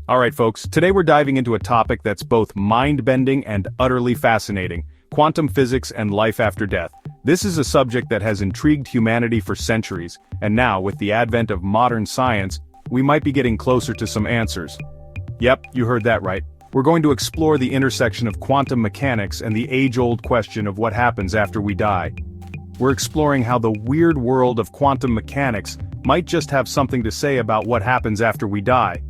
Alright folks, today we're diving into a topic that's both mind-bending and utterly fascinating: quantum physics and life after death. This is a subject that has intrigued humanity for centuries, and now, with the advent of modern science, we might be getting closer to some answers. Yep, you heard that right. We're going to explore the intersection of quantum mechanics and the age-old question of what happens after we die. We're exploring how the weird world of quantum mechanics might just have something to say about what happens after we die.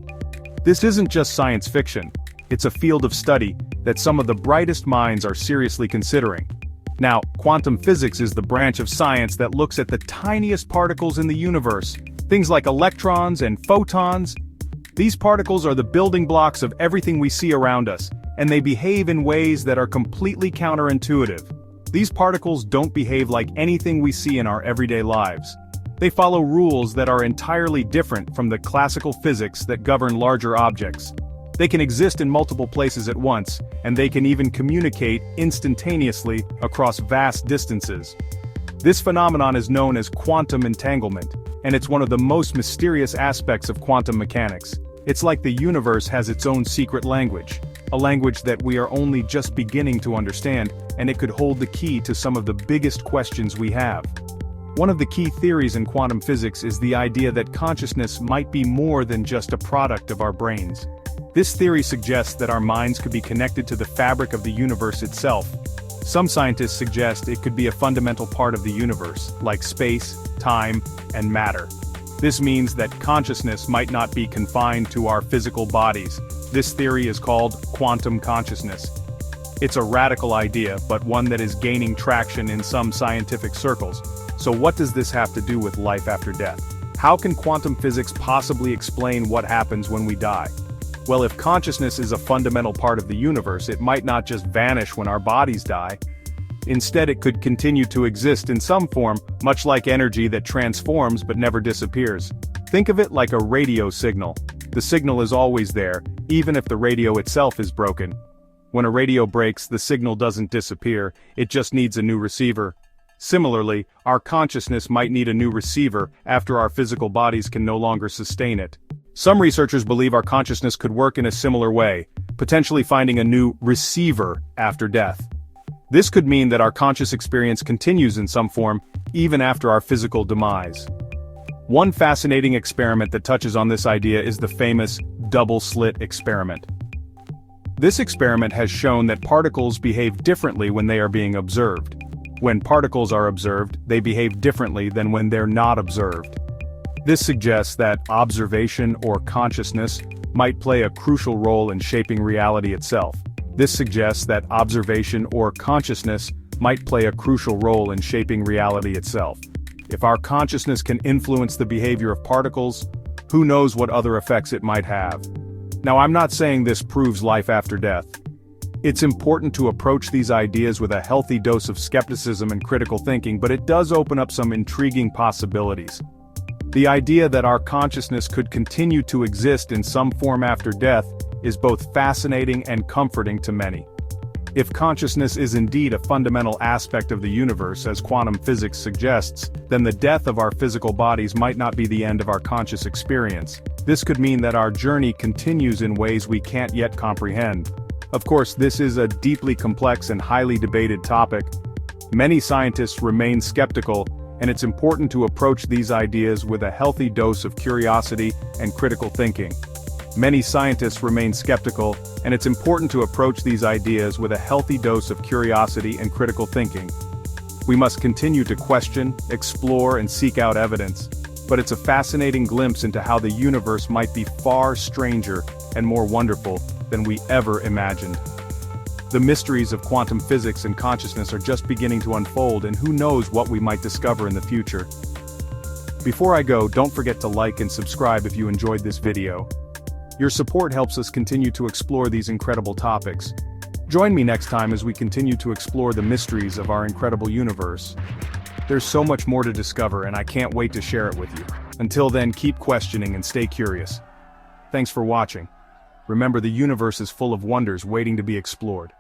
This isn't just science fiction, it's a field of study that some of the brightest minds are seriously considering. Now, quantum physics is the branch of science that looks at the tiniest particles in the universe, things like electrons and photons. These particles are the building blocks of everything we see around us, and they behave in ways that are completely counterintuitive. These particles don't behave like anything we see in our everyday lives. They follow rules that are entirely different from the classical physics that govern larger objects. They can exist in multiple places at once, and they can even communicate instantaneously across vast distances. This phenomenon is known as quantum entanglement, and it's one of the most mysterious aspects of quantum mechanics. It's like the universe has its own secret language, a language that we are only just beginning to understand, and it could hold the key to some of the biggest questions we have. One of the key theories in quantum physics is the idea that consciousness might be more than just a product of our brains. This theory suggests that our minds could be connected to the fabric of the universe itself. Some scientists suggest it could be a fundamental part of the universe, like space, time, and matter. This means that consciousness might not be confined to our physical bodies. This theory is called quantum consciousness. It's a radical idea, but one that is gaining traction in some scientific circles. So what does this have to do with life after death? How can quantum physics possibly explain what happens when we die? Well, if consciousness is a fundamental part of the universe, it might not just vanish when our bodies die. Instead, it could continue to exist in some form, much like energy that transforms but never disappears. Think of it like a radio signal. The signal is always there, even if the radio itself is broken. When a radio breaks, the signal doesn't disappear, it just needs a new receiver. Similarly, our consciousness might need a new receiver after our physical bodies can no longer sustain it. Some researchers believe our consciousness could work in a similar way, potentially finding a new receiver after death. This could mean that our conscious experience continues in some form, even after our physical demise. One fascinating experiment that touches on this idea is the famous double-slit experiment. This experiment has shown that particles behave differently when they are being observed. When particles are observed, they behave differently than when they're not observed. This suggests that observation or consciousness might play a crucial role in shaping reality itself. This suggests that observation or consciousness might play a crucial role in shaping reality itself. If our consciousness can influence the behavior of particles, who knows what other effects it might have. Now, I'm not saying this proves life after death. It's important to approach these ideas with a healthy dose of skepticism and critical thinking, but it does open up some intriguing possibilities. The idea that our consciousness could continue to exist in some form after death is both fascinating and comforting to many. If consciousness is indeed a fundamental aspect of the universe, as quantum physics suggests, then the death of our physical bodies might not be the end of our conscious experience. This could mean that our journey continues in ways we can't yet comprehend. Of course, this is a deeply complex and highly debated topic. Many scientists remain skeptical, and it's important to approach these ideas with a healthy dose of curiosity and critical thinking. Many scientists remain skeptical, and it's important to approach these ideas with a healthy dose of curiosity and critical thinking. We must continue to question, explore, and seek out evidence, but it's a fascinating glimpse into how the universe might be far stranger and more wonderful than we ever imagined. The mysteries of quantum physics and consciousness are just beginning to unfold, and who knows what we might discover in the future. Before I go, don't forget to like and subscribe if you enjoyed this video. Your support helps us continue to explore these incredible topics. Join me next time as we continue to explore the mysteries of our incredible universe. There's so much more to discover, and I can't wait to share it with you. Until then, keep questioning and stay curious. Thanks for watching. Remember, the universe is full of wonders waiting to be explored.